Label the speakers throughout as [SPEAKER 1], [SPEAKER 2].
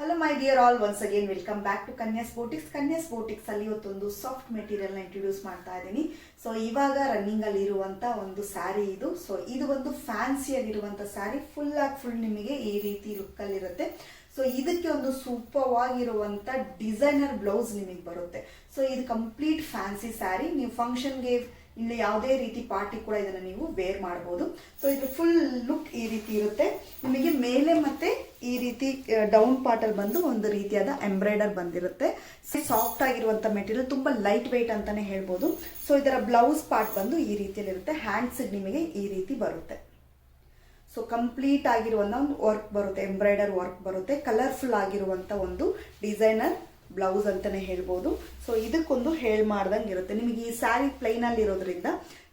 [SPEAKER 1] Hello my dear all, once again welcome back to Kanya's boutiques. Kanya's boutiques ಅಲ್ಲಿ ಇವತ್ತೊಂದು soft ಮೆಟೀರಿಯಲ್ನ introduce ಮಾಡ್ತಾ ಇದ್ದೀನಿ. So ಇವಾಗ ರನ್ನಿಂಗ್ ಅಲ್ಲಿ ಇರುವಂತ ಒಂದು ಸ್ಯಾರಿ ಇದು. ಸೊ ಇದು ಒಂದು ಫ್ಯಾನ್ಸಿ ಆಗಿರುವಂತ ಸ್ಯಾರಿ, ಫುಲ್ ನಿಮಗೆ ಈ ರೀತಿ ಲುಕ್ ಅಲ್ಲಿ ಇರುತ್ತೆ. ಸೊ ಇದಕ್ಕೆ ಒಂದು ಸೂಪರ್ ಆಗಿರುವಂತ ಡಿಸೈನರ್ ಬ್ಲೌಸ್ ನಿಮಗೆ ಬರುತ್ತೆ. ಸೊ ಇದು ಕಂಪ್ಲೀಟ್ ಫ್ಯಾನ್ಸಿ ಸ್ಯಾರಿ. ನೀವು ಫಂಕ್ಷನ್ಗೆ ಇಲ್ಲಿ ಯಾವುದೇ ರೀತಿ ಪಾರ್ಟಿ ಕೂಡ ಇದನ್ನ ನೀವು ವೇರ್ ಮಾಡಬಹುದು. ಸೊ ಇದ್ರ ಫುಲ್ ಲುಕ್ ಈ ರೀತಿ ಇರುತ್ತೆ. ನಿಮಗೆ ಮೇಲೆ ಮತ್ತೆ ಈ ರೀತಿ ಡೌನ್ ಪಾರ್ಟ್ ಅಲ್ಲಿ ಬಂದು ಒಂದು ರೀತಿಯಾದ ಎಂಬ್ರಾಯ್ಡರ್ ಬಂದಿರುತ್ತೆ. ಸಾಫ್ಟ್ ಆಗಿರುವಂತ ಮೆಟೀರಿಯಲ್, ತುಂಬಾ ಲೈಟ್ ವೆಯ್ಟ್ ಅಂತಾನೆ ಹೇಳ್ಬೋದು. ಸೊ ಇದರ ಬ್ಲೌಸ್ ಪಾರ್ಟ್ ಬಂದು ಈ ರೀತಿಯಲ್ಲಿ ಇರುತ್ತೆ. ಹ್ಯಾಂಡ್ಸ್ ನಿಮಗೆ ಈ ರೀತಿ ಬರುತ್ತೆ. ಸೊ ಕಂಪ್ಲೀಟ್ ಆಗಿರುವಂತ ಒಂದು ವರ್ಕ್ ಬರುತ್ತೆ, ಎಂಬ್ರಾಯ್ಡರ್ ವರ್ಕ್ ಬರುತ್ತೆ. ಕಲರ್ಫುಲ್ ಆಗಿರುವಂತ ಒಂದು ಡಿಸೈನರ್ ಬ್ಲೌಸ್ ಅಂತಾನೆ ಹೇಳ್ಬೋದು. ಸೊ ಇದಕ್ಕೊಂದು ಮಾಡ್ದಂಗೆ ಇರುತ್ತೆ. ನಿಮಗೆ ಈ ಸ್ಯಾರಿ ಪ್ಲೈನ್ ಅಲ್ಲಿ ಇರೋದ್ರಿಂದ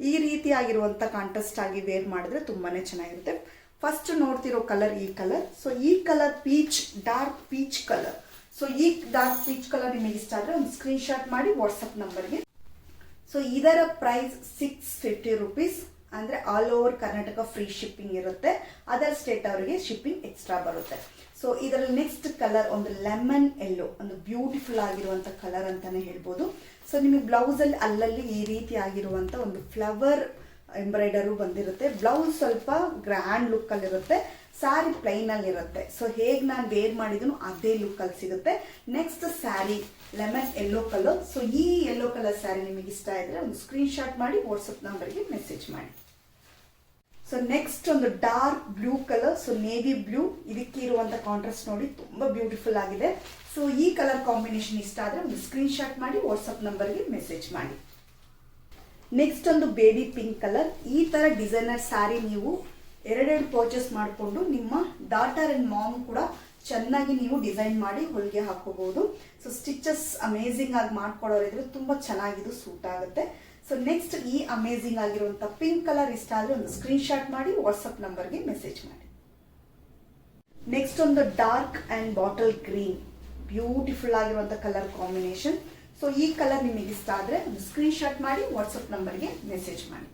[SPEAKER 1] ಈ ರೀತಿ ಆಗಿರುವಂತ ಕಾಂಟ್ರಾಸ್ಟ್ ಆಗಿ ವೇರ್ ಮಾಡಿದ್ರೆ ತುಂಬಾನೇ ಚೆನ್ನಾಗಿರುತ್ತೆ. ಫಸ್ಟ್ ನೋಡ್ತಿರೋ ಕಲರ್ ಈ ಕಲರ್. ಸೊ ಈ colour peach, dark peach colour. So ಈ ಡಾರ್ಕ್ ಪೀಚ್ ಕಲರ್ ನಿಮಗೆ ಇಷ್ಟ ಆದ್ರೆ ಒಂದು ಸ್ಕ್ರೀನ್ ಶಾಟ್ ಮಾಡಿ ವಾಟ್ಸ್ಆಪ್ ನಂಬರ್ಗೆ. ಸೊ ಇದರ ಪ್ರೈಸ್ 650 ರೂಪೀಸ್. ಅಂದ್ರೆ all over Karnataka free shipping ಇರುತ್ತೆ. ಅದರ್ ಸ್ಟೇಟ್ ಅವರಿಗೆ ಶಿಪ್ಪಿಂಗ್ ಎಕ್ಸ್ಟ್ರಾ ಬರುತ್ತೆ. ಸೊ ಇದರಲ್ಲಿ ನೆಕ್ಸ್ಟ್ ಕಲರ್ ಒಂದು ಲೆಮನ್ ಯೆಲ್ಲೋ, ಒಂದು ಬ್ಯೂಟಿಫುಲ್ ಆಗಿರುವಂತ ಕಲರ್ ಅಂತಾನೆ ಹೇಳ್ಬೋದು. ಸೊ ನಿಮಗೆ ಬ್ಲೌಸ್ ಅಲ್ಲಿ ಅಲ್ಲಲ್ಲಿ ಈ ರೀತಿ ಆಗಿರುವಂತ ಒಂದು ಫ್ಲವರ್ ಎಂಬ್ರಾಯ್ಡರು ಬಂದಿರುತ್ತೆ. ಬ್ಲೌಸ್ ಸ್ವಲ್ಪ ಗ್ರ್ಯಾಂಡ್ ಲುಕ್ ಅಲ್ಲಿ ಇರುತ್ತೆ. ಸ್ಯಾರಿ ಪ್ಲೈನ್ ಅಲ್ಲಿ ಇರುತ್ತೆ. ಸೊ ಹೇಗೆ ನಾನು ವೇರ್ ಮಾಡಿದನು ಅದೇ ಲುಕ್ ಅಲ್ಲಿ ಸಿಗುತ್ತೆ. Next sari lemon yellow colour. So ಈ ಯೆಲ್ಲೋ ಕಲರ್ ಸ್ಯಾರಿ ನಿಮಗೆ ಇಷ್ಟ ಇದ್ರೆ ಒಂದು ಸ್ಕ್ರೀನ್ ಶಾಟ್ ಮಾಡಿ ವಾಟ್ಸ್ಆಪ್ ನಂಬರ್ಗೆ ಮೆಸೇಜ್ ಮಾಡಿ. ಸೊ ನೆಕ್ಸ್ಟ್ ಒಂದು dark blue colour. So navy blue, ಇದಕ್ಕೆ ಇರುವಂತ ಕಾಂಟ್ರಾಸ್ಟ್ ನೋಡಿ ತುಂಬಾ ಬ್ಯೂಟಿಫುಲ್ ಆಗಿದೆ. ಸೊ ಈ ಕಲರ್ ಕಾಂಬಿನೇಷನ್ ಇಷ್ಟ ಆದ್ರೆ ಒಂದು ಸ್ಕ್ರೀನ್ ಶಾಟ್ ಮಾಡಿ ವಾಟ್ಸ್ಆಪ್ ನಂಬರ್ಗೆ ಮೆಸೇಜ್ ಮಾಡಿ. ನೆಕ್ಸ್ಟ್ ಒಂದು ಬೇಬಿ ಪಿಂಕ್ ಕಲರ್. ಈ ತರ ಡಿಸೈನರ್ ಸ್ಯಾರಿ ನೀವು ಎರಡೆರಡು ಪರ್ಚೇಸ್ ಮಾಡಿಕೊಂಡು ನಿಮ್ಮ ಡಾಟರ್ ಅಂಡ್ ಮಾಮ್ ಕೂಡ ಚೆನ್ನಾಗಿ ನೀವು ಡಿಸೈನ್ ಮಾಡಿ ಹೊಲಿಗೆ ಹಾಕೋಬಹುದು. ಸೊ ಸ್ಟಿಚಸ್ ಅಮೇಸಿಂಗ್ ಆಗಿ ಮಾಡ್ಕೊಡೋರಿದ್ರೆ ತುಂಬಾ ಚೆನ್ನಾಗಿದು ಸೂಟ್ ಆಗುತ್ತೆ. ಸೊ ನೆಕ್ಸ್ಟ್ ಈ ಅಮೇಸಿಂಗ್ ಆಗಿರುವಂತ ಪಿಂಕ್ ಕಲರ್ ಇಷ್ಟ ಆದ್ರೆ ಒಂದು ಸ್ಕ್ರೀನ್ ಶಾಟ್ ಮಾಡಿ ವಾಟ್ಸ್ಆಪ್ ನಂಬರ್ಗೆ ಮೆಸೇಜ್ ಮಾಡಿ. ನೆಕ್ಸ್ಟ್ ಒಂದು dark and bottle green, beautiful ಆಗಿರುವಂತ ಕಲರ್ ಕಾಂಬಿನೇಷನ್. ಸೊ ಈ ಕಲರ್ ನಿಮಗೆ ಇಷ್ಟ ಆದ್ರೆ ಒಂದು ಸ್ಕ್ರೀನ್ ಶಾಟ್ ಮಾಡಿ ವಾಟ್ಸ್ಆಪ್ ನಂಬರ್ಗೆ ಮೆಸೇಜ್ ಮಾಡಿ.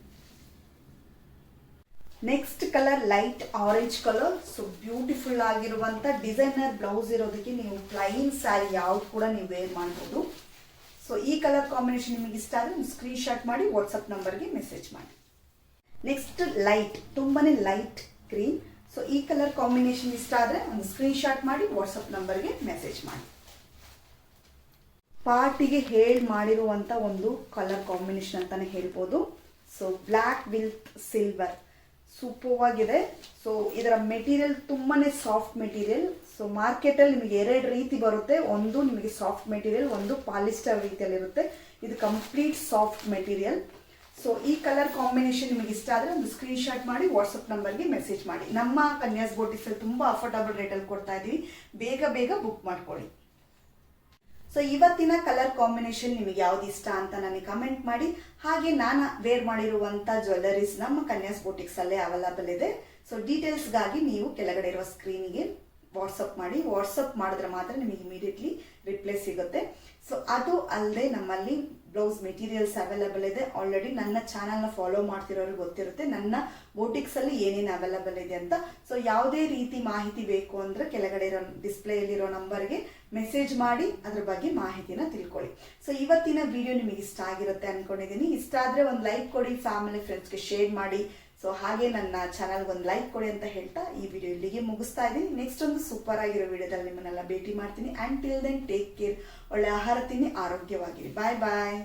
[SPEAKER 1] Next colour light orange colour. So beautiful ಆಗಿರುವಂತ ಡಿಸೈನರ್ ಬ್ಲೌಸ್ ಇರೋದಕ್ಕೆ ನೀವು ಪ್ಲೈನ್ ಸ್ಯಾರಿ ಯಾವ್ದು ಕೂಡ ನೀವು ವೇರ್ ಮಾಡಬಹುದು. ಸೊ ಈ ಕಲರ್ ಕಾಂಬಿನೇಷನ್ ನಿಮಗೆ ಇಷ್ಟ ಆದ್ರೆ ಒಂದು ಸ್ಕ್ರೀನ್ ಶಾಟ್ ಮಾಡಿ ವಾಟ್ಸ್ಆಪ್ ನಂಬರ್ಗೆ ಮೆಸೇಜ್ ಮಾಡಿ. ನೆಕ್ಸ್ಟ್ ಲೈಟ್, ತುಂಬಾನೇ ಲೈಟ್ ಗ್ರೀನ್. ಸೊ ಈ ಕಲರ್ ಕಾಂಬಿನೇಷನ್ ಇಷ್ಟ ಆದ್ರೆ ಒಂದು ಸ್ಕ್ರೀನ್ ಶಾಟ್ ಮಾಡಿ ವಾಟ್ಸ್ಆಪ್ ನಂಬರ್ಗೆ ಮೆಸೇಜ್ ಮಾಡಿ. ಪಾರ್ಟಿಗೆ ಮಾಡಿರುವಂತ ಒಂದು ಕಲರ್ ಕಾಂಬಿನೇಷನ್ ಅಂತಾನೆ ಹೇಳ್ಬೋದು. So black with silver, super ಆಗಿದೆ. ಸೊ ಇದರ ಮೆಟೀರಿಯಲ್ ತುಂಬಾನೇ ಸಾಫ್ಟ್ ಮೆಟೀರಿಯಲ್. ಸೊ ಮಾರ್ಕೆಟ್ ಅಲ್ಲಿ ನಿಮಗೆ ಎರಡು ರೀತಿ ಬರುತ್ತೆ. ಒಂದು ನಿಮಗೆ ಸಾಫ್ಟ್ ಮೆಟೀರಿಯಲ್, ಒಂದು ಪಾಲಿಸ್ಟರ್ ರೀತಿಯಲ್ಲಿ ಇರುತ್ತೆ. ಇದು ಕಂಪ್ಲೀಟ್ ಸಾಫ್ಟ್ ಮೆಟೀರಿಯಲ್. ಸೊ ಈ ಕಲರ್ ಕಾಂಬಿನೇಷನ್ ನಿಮಗೆ ಇಷ್ಟ ಆದ್ರೆ ಒಂದು ಸ್ಕ್ರೀನ್ ಶಾಟ್ ಮಾಡಿ ವಾಟ್ಸ್ಆಪ್ ನಂಬರ್ಗೆ ಮೆಸೇಜ್ ಮಾಡಿ. ನಮ್ಮ ಕನ್ಯಾಸ್ ಬೋಟಿಕ್ಸ್ ಅಲ್ಲಿ ತುಂಬಾ ಅಫೋರ್ಡಬಲ್ ರೇಟಲ್ಲಿ ಕೊಡ್ತಾ ಇದೀವಿ. ಬೇಗ ಬುಕ್ ಮಾಡ್ಕೊಳ್ಳಿ. ಸೊ ಇವತ್ತಿನ ಕಲರ್ ಕಾಂಬಿನೇಷನ್ ನಿಮಗೆ ಯಾವ್ದು ಇಷ್ಟ ಅಂತ ನನಗೆ ಕಮೆಂಟ್ ಮಾಡಿ. ಹಾಗೆ ನಾನು ವೇರ್ ಮಾಡಿರುವಂತ ಜ್ಯುವೆಲ್ಲರೀಸ್ ನಮ್ಮ ಕನ್ಯಾಸ್ ಬೋಟಿಕ್ಸ್ ಅಲ್ಲೇ ಅವೈಲಬಲ್ ಇದೆ. ಸೊ ಡೀಟೇಲ್ಸ್ಗಾಗಿ ನೀವು ಕೆಳಗಡೆ ಇರುವ ಸ್ಕ್ರೀನಿಗೆ ವಾಟ್ಸಪ್ ಮಾಡಿ. ವಾಟ್ಸಪ್ ಮಾಡಿದ್ರೆ ಮಾತ್ರ ನಿಮಗೆ ಇಮಿಡಿಯೇಟ್ಲಿ ರಿಪ್ಲೈ ಸಿಗುತ್ತೆ. ಸೊ ಅದು ಅಲ್ಲದೆ ನಮ್ಮಲ್ಲಿ ಬ್ಲೌಸ್ ಮೆಟೀರಿಯಲ್ಸ್ ಅವೈಲಬಲ್ ಇದೆ. ಆಲ್ರೆಡಿ ನನ್ನ ಚಾನಲ್ನ ಫಾಲೋ ಮಾಡ್ತಿರೋರಿಗೆ ಗೊತ್ತಿರುತ್ತೆ ನನ್ನ ಬೋಟಿಕ್ಸ್ ಅಲ್ಲಿ ಏನೇನು ಅವೈಲಬಲ್ ಇದೆ ಅಂತ. ಸೊ ಯಾವುದೇ ರೀತಿ ಮಾಹಿತಿ ಬೇಕು ಅಂದ್ರೆ ಕೆಳಗಡೆ ಇರೋ ಡಿಸ್ಪ್ಲೇಯಲ್ಲಿರೋ ನಂಬರ್ಗೆ ಮೆಸೇಜ್ ಮಾಡಿ ಅದ್ರ ಬಗ್ಗೆ ಮಾಹಿತಿನ ತಿಳ್ಕೊಳ್ಳಿ. ಸೊ ಇವತ್ತಿನ ವಿಡಿಯೋ ನಿಮಗೆ ಇಷ್ಟ ಆಗಿರುತ್ತೆ ಅನ್ಕೊಂಡಿದ್ದೀನಿ. ಇಷ್ಟ ಆದ್ರೆ ಒಂದು ಲೈಕ್ ಕೊಡಿ, ಫ್ಯಾಮಿಲಿ ಫ್ರೆಂಡ್ಸ್ಗೆ ಶೇರ್ ಮಾಡಿ. ಸೊ ಹಾಗೆ ನನ್ನ ಚಾನಲ್ಗೆ ಒಂದು ಲೈಕ್ ಕೊಡಿ ಅಂತ ಹೇಳ್ತಾ ಈ ವಿಡಿಯೋ ಇಲ್ಲಿಗೆ ಮುಗಿಸ್ತಾ ಇದ್ದೀನಿ. ನೆಕ್ಸ್ಟ್ ಒಂದು ಸೂಪರ್ ಆಗಿರೋ ವಿಡಿಯೋದಲ್ಲಿ ನಿಮ್ಮನ್ನೆಲ್ಲ ಭೇಟಿ ಮಾಡ್ತೀನಿ. And till then take care. ಒಳ್ಳೆ ಆಹಾರ ತಿನ್ನಿ, ಆರೋಗ್ಯವಾಗಿರಿ. ಬಾಯ್ ಬಾಯ್.